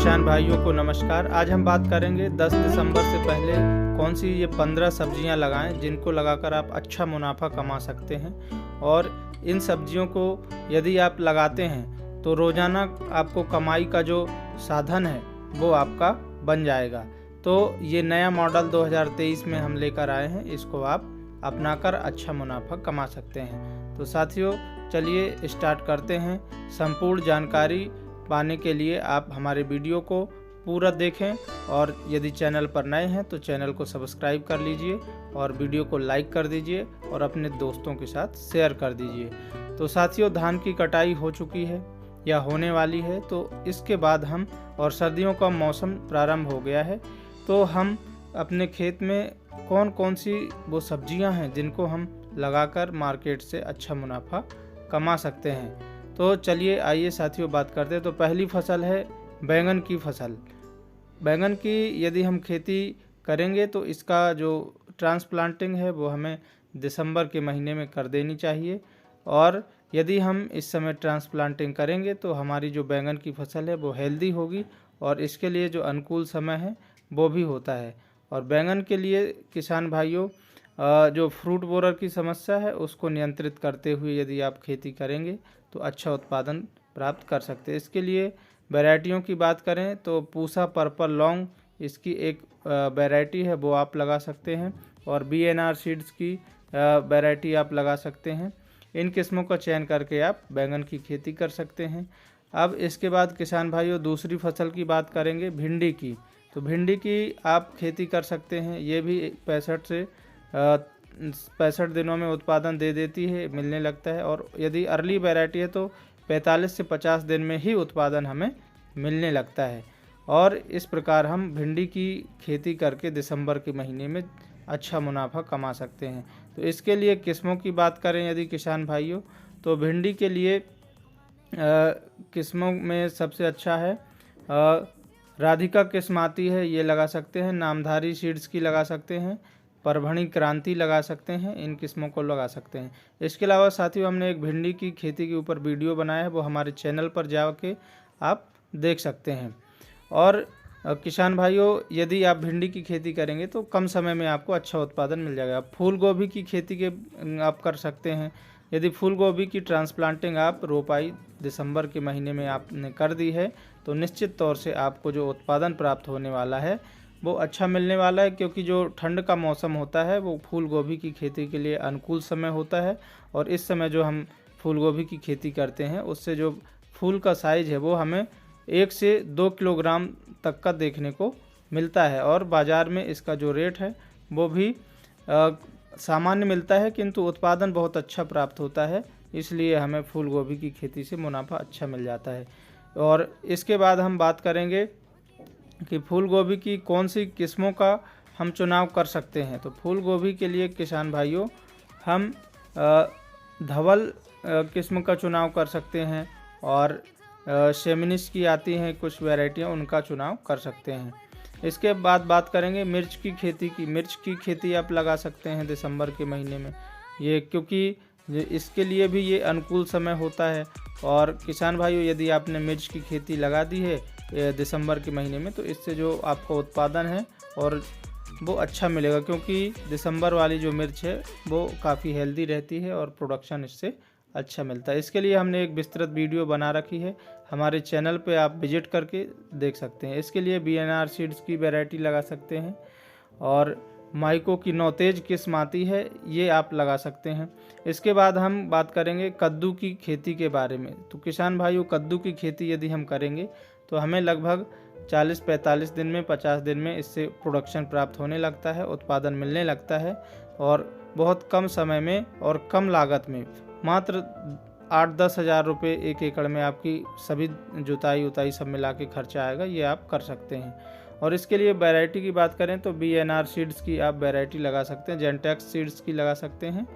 किसान भाइयों को नमस्कार। आज हम बात करेंगे 10 दिसंबर से पहले कौन सी ये 15 सब्जियां लगाएं जिनको लगाकर आप अच्छा मुनाफा कमा सकते हैं। और इन सब्जियों को यदि आप लगाते हैं तो रोज़ाना आपको कमाई का जो साधन है वो आपका बन जाएगा। तो ये नया मॉडल 2023 में हम लेकर आए हैं, इसको आप अपनाकर अच्छा मुनाफा कमा सकते हैं। तो साथियों चलिए स्टार्ट करते हैं। संपूर्ण जानकारी पाने के लिए आप हमारे वीडियो को पूरा देखें और यदि चैनल पर नए हैं तो चैनल को सब्सक्राइब कर लीजिए और वीडियो को लाइक कर दीजिए और अपने दोस्तों के साथ शेयर कर दीजिए। तो साथियों धान की कटाई हो चुकी है या होने वाली है, तो इसके बाद हम और सर्दियों का मौसम प्रारंभ हो गया है, तो हम अपने खेत में कौन कौन सी वो सब्जियां हैं जिनको हम लगाकर मार्केट से अच्छा मुनाफा कमा सकते हैं। तो चलिए आइए साथियों बात करते हैं। तो पहली फसल है बैंगन की फसल। बैंगन की यदि हम खेती करेंगे तो इसका जो ट्रांसप्लांटिंग है वो हमें दिसंबर के महीने में कर देनी चाहिए। और यदि हम इस समय ट्रांसप्लांटिंग करेंगे तो हमारी जो बैंगन की फसल है वो हेल्दी होगी और इसके लिए जो अनुकूल समय है वो भी होता है। और बैंगन के लिए किसान भाइयों जो फ्रूट बोरर की समस्या है उसको नियंत्रित करते हुए यदि आप खेती करेंगे तो अच्छा उत्पादन प्राप्त कर सकते हैं। इसके लिए वैरायटियों की बात करें तो पूसा पर्पल लॉन्ग इसकी एक वैरायटी है, वो आप लगा सकते हैं। और BNR सीड्स की वैरायटी आप लगा सकते हैं। इन किस्मों का चयन करके आप बैंगन की खेती कर सकते हैं। अब इसके बाद किसान भाइयों दूसरी फसल की बात करेंगे भिंडी की। तो भिंडी की आप खेती कर सकते हैं, ये भी 65 दिनों में उत्पादन दे देती है, मिलने लगता है। और यदि अर्ली वैरायटी है तो 45 से 50 दिन में ही उत्पादन हमें मिलने लगता है। और इस प्रकार हम भिंडी की खेती करके दिसंबर के महीने में अच्छा मुनाफा कमा सकते हैं। तो इसके लिए किस्मों की बात करें यदि किसान भाइयों, तो भिंडी के लिए किस्मों में सबसे अच्छा है राधिका किस्म आती है, ये लगा सकते हैं। नामधारी सीड्स की लगा सकते हैं। परभणी क्रांति लगा सकते हैं, इन किस्मों को लगा सकते हैं। इसके अलावा साथियों हमने एक भिंडी की खेती के ऊपर वीडियो बनाया है, वो हमारे चैनल पर जाके आप देख सकते हैं। और किसान भाइयों यदि आप भिंडी की खेती करेंगे तो कम समय में आपको अच्छा उत्पादन मिल जाएगा। फूल गोभी की खेती के आप कर सकते हैं। यदि फूल गोभी की ट्रांसप्लांटिंग आप रोपाई दिसंबर के महीने में आपने कर दी है तो निश्चित तौर से आपको जो उत्पादन प्राप्त होने वाला है वो अच्छा मिलने वाला है, क्योंकि जो ठंड का मौसम होता है वो फूल गोभी की खेती के लिए अनुकूल समय होता है। और इस समय जो हम फूल गोभी की खेती करते हैं उससे जो फूल का साइज़ है वो हमें 1 से 2 किलोग्राम तक का देखने को मिलता है। और बाज़ार में इसका जो रेट है वो भी सामान्य मिलता है, किंतु उत्पादन बहुत अच्छा प्राप्त होता है, इसलिए हमें फूल गोभी की खेती से मुनाफा अच्छा मिल जाता है। और इसके बाद हम बात करेंगे कि फूल गोभी की कौन सी किस्मों का हम चुनाव कर सकते हैं। तो फूल गोभी के लिए किसान भाइयों हम धवल किस्म का चुनाव कर सकते हैं और शेमिनिस की आती हैं कुछ वैरायटियां, उनका चुनाव कर सकते हैं। इसके बाद बात करेंगे मिर्च की खेती की। मिर्च की खेती आप लगा सकते हैं दिसंबर के महीने में, ये क्योंकि इसके लिए भी ये अनुकूल समय होता है। और किसान भाइयों यदि आपने मिर्च की खेती लगा दी है दिसंबर के महीने में तो इससे जो आपका उत्पादन है और वो अच्छा मिलेगा, क्योंकि दिसंबर वाली जो मिर्च है वो काफ़ी हेल्दी रहती है और प्रोडक्शन इससे अच्छा मिलता है। इसके लिए हमने एक विस्तृत वीडियो बना रखी है, हमारे चैनल पे आप विजिट करके देख सकते हैं। इसके लिए BNR सीड्स की वैरायटी लगा सकते हैं और माइको की नौतेज किस्म आती है, ये आप लगा सकते हैं। इसके बाद हम बात करेंगे कद्दू की खेती के बारे में। तो किसान भाइयों कद्दू की खेती यदि हम करेंगे तो हमें लगभग 40-45 दिन में 50 दिन में इससे प्रोडक्शन प्राप्त होने लगता है, उत्पादन मिलने लगता है। और बहुत कम समय में और कम लागत में मात्र 8-10 हज़ार रुपये 1 एकड़ में आपकी सभी जुताई उताई सब मिला के खर्चा आएगा, ये आप कर सकते हैं। और इसके लिए वैरायटी की बात करें तो BNR सीड्स की आप वैरायटी लगा सकते हैं, जेंटेक्स सीड्स की लगा सकते हैं।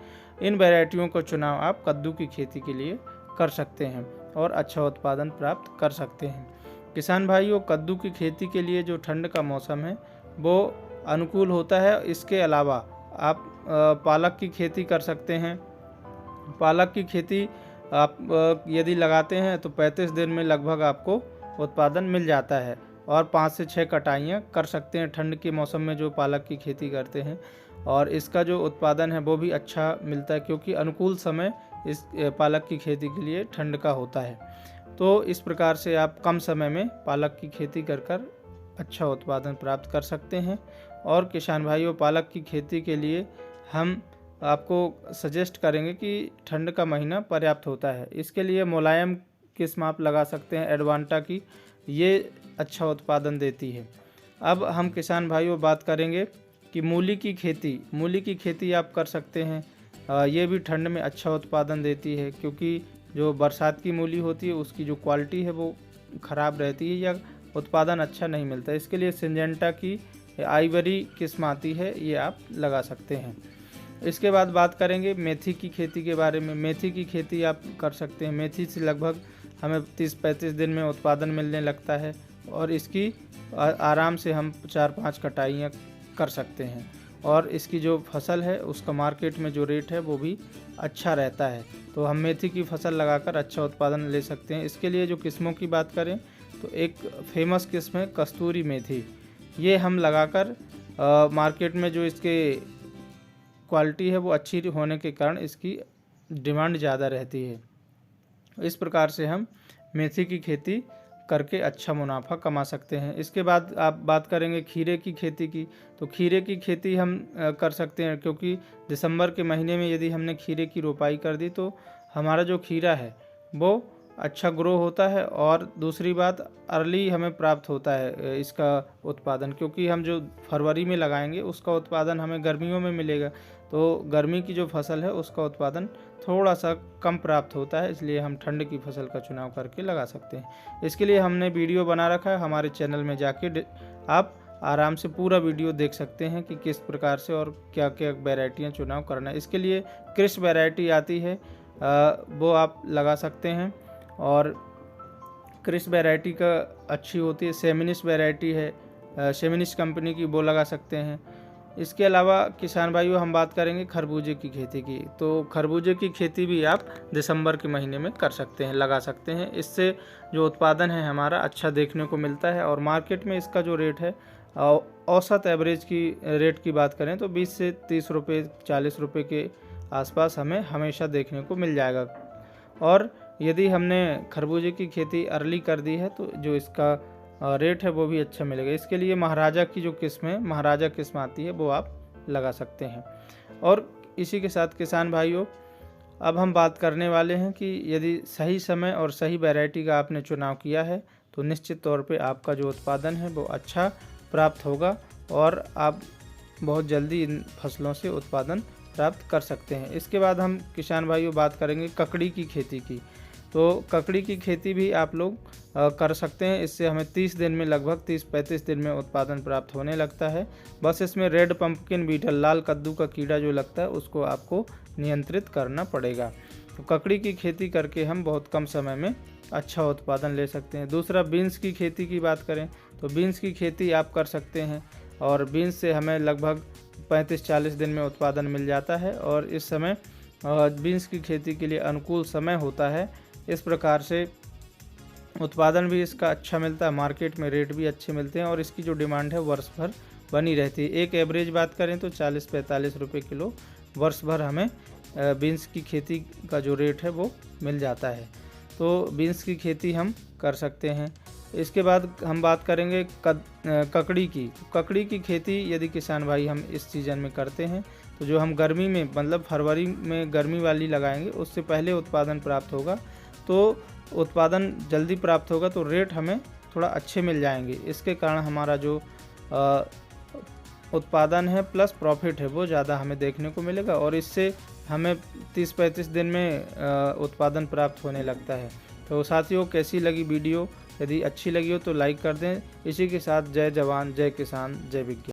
इन वैरायटियों का चुनाव आप कद्दू की खेती के लिए कर सकते हैं और अच्छा उत्पादन प्राप्त कर सकते हैं। किसान भाइयों कद्दू की खेती के लिए जो ठंड का मौसम है वो अनुकूल होता है। इसके अलावा आप पालक की खेती कर सकते हैं। पालक की खेती आप यदि लगाते हैं तो 35 दिन में लगभग आपको उत्पादन मिल जाता है। और 5 से 6 कटाइयाँ कर सकते हैं ठंड के मौसम में जो पालक की खेती करते हैं। और इसका जो उत्पादन है वो भी अच्छा मिलता है, क्योंकि अनुकूल समय इस पालक की खेती के लिए ठंड का होता है। तो इस प्रकार से आप कम समय में पालक की खेती कर अच्छा उत्पादन प्राप्त कर सकते हैं। और किसान भाइयों, पालक की खेती के लिए हम आपको सजेस्ट करेंगे कि ठंड का महीना पर्याप्त होता है। इसके लिए मुलायम किस्म आप लगा सकते हैं एडवांटा की, ये अच्छा उत्पादन देती है। अब हम किसान भाइयों बात करेंगे कि मूली की खेती आप कर सकते हैं। ये भी ठंड में अच्छा उत्पादन देती है, क्योंकि जो बरसात की मूली होती है उसकी जो क्वालिटी है वो ख़राब रहती है या उत्पादन अच्छा नहीं मिलता। इसके लिए सिंजेंटा की आइवरी किस्म आती है, ये आप लगा सकते हैं। इसके बाद बात करेंगे मेथी की खेती के बारे में। मेथी की खेती आप कर सकते हैं। मेथी से लगभग हमें 30-35 दिन में उत्पादन मिलने लगता है, और इसकी आराम से हम 4-5 कटाइयाँ कर सकते हैं। और इसकी जो फसल है उसका मार्केट में जो रेट है वो भी अच्छा रहता है। तो हम मेथी की फसल लगाकर अच्छा उत्पादन ले सकते हैं। इसके लिए जो किस्मों की बात करें तो एक फेमस किस्म है कस्तूरी मेथी। ये हम लगाकर मार्केट में जो इसके क्वालिटी है वो अच्छी होने के कारण इसकी डिमांड ज़्यादा रहती है। इस प्रकार से हम मेथी की खेती करके अच्छा मुनाफा कमा सकते हैं। इसके बाद आप बात करेंगे खीरे की खेती की। तो खीरे की खेती हम कर सकते हैं, क्योंकि दिसंबर के महीने में यदि हमने खीरे की रोपाई कर दी तो हमारा जो खीरा है वो अच्छा ग्रो होता है। और दूसरी बात, अर्ली हमें प्राप्त होता है इसका उत्पादन, क्योंकि हम जो फरवरी में लगाएंगे उसका उत्पादन हमें गर्मियों में मिलेगा। तो गर्मी की जो फसल है उसका उत्पादन थोड़ा सा कम प्राप्त होता है, इसलिए हम ठंड की फसल का चुनाव करके लगा सकते हैं। इसके लिए हमने वीडियो बना रखा है, हमारे चैनल में जाके आप आराम से पूरा वीडियो देख सकते हैं कि किस प्रकार से और क्या क्या वैरायटियाँ चुनाव करना है। इसके लिए क्रिश वैरायटी आती है, वो आप लगा सकते हैं। और क्रिश वैरायटी का अच्छी होती है। सेमिनिस वैरायटी है, सेमिनिस कंपनी की, वो लगा सकते हैं। इसके अलावा किसान भाइयों हम बात करेंगे खरबूजे की खेती की। तो खरबूजे की खेती भी आप दिसंबर के महीने में कर सकते हैं, लगा सकते हैं। इससे जो उत्पादन है हमारा अच्छा देखने को मिलता है। और मार्केट में इसका जो रेट है, औसत एवरेज की रेट की बात करें तो 20 से 30 रुपये 40 रुपये के आसपास हमें हमेशा देखने को मिल जाएगा। और यदि हमने खरबूजे की खेती अर्ली कर दी है तो जो इसका रेट है वो भी अच्छा मिलेगा। इसके लिए महाराजा की जो किस्म है, महाराजा किस्म आती है, वो आप लगा सकते हैं। और इसी के साथ किसान भाइयों, अब हम बात करने वाले हैं कि यदि सही समय और सही वैरायटी का आपने चुनाव किया है तो निश्चित तौर पे आपका जो उत्पादन है वो अच्छा प्राप्त होगा और आप बहुत जल्दी इन फसलों से उत्पादन प्राप्त कर सकते हैं। इसके बाद हम किसान भाइयों बात करेंगे ककड़ी की खेती की। तो ककड़ी की खेती भी आप लोग कर सकते हैं। इससे हमें 30 दिन में, लगभग 30-35 दिन में उत्पादन प्राप्त होने लगता है। बस इसमें रेड पंपकिन बीटल, लाल कद्दू का कीड़ा जो लगता है, उसको आपको नियंत्रित करना पड़ेगा। तो ककड़ी की खेती करके हम बहुत कम समय में अच्छा उत्पादन ले सकते हैं। दूसरा, बीन्स की खेती की बात करें तो बीन्स की खेती आप कर सकते हैं, और बीन्स से हमें लगभग 35-40 दिन में उत्पादन मिल जाता है। और इस समय बीन्स की खेती के लिए अनुकूल समय होता है। इस प्रकार से उत्पादन भी इसका अच्छा मिलता है, मार्केट में रेट भी अच्छे मिलते हैं, और इसकी जो डिमांड है वर्ष भर बनी रहती है। एक एवरेज बात करें तो 40-45 रुपये किलो वर्ष भर हमें बीन्स की खेती का जो रेट है वो मिल जाता है। तो बीन्स की खेती हम कर सकते हैं। इसके बाद हम बात करेंगे ककड़ी की। ककड़ी की खेती यदि किसान भाई हम इस सीज़न में करते हैं तो जो हम गर्मी में, मतलब फरवरी में गर्मी वाली लगाएंगे, उससे पहले उत्पादन प्राप्त होगा। तो उत्पादन जल्दी प्राप्त होगा तो रेट हमें थोड़ा अच्छे मिल जाएंगे। इसके कारण हमारा जो उत्पादन है प्लस प्रॉफिट है वो ज़्यादा हमें देखने को मिलेगा, और इससे हमें 30-35 दिन में उत्पादन प्राप्त होने लगता है। तो साथियों, कैसी लगी वीडियो? यदि अच्छी लगी हो तो लाइक कर दें। इसी के साथ जय जवान, जय किसान, जय विज्ञान।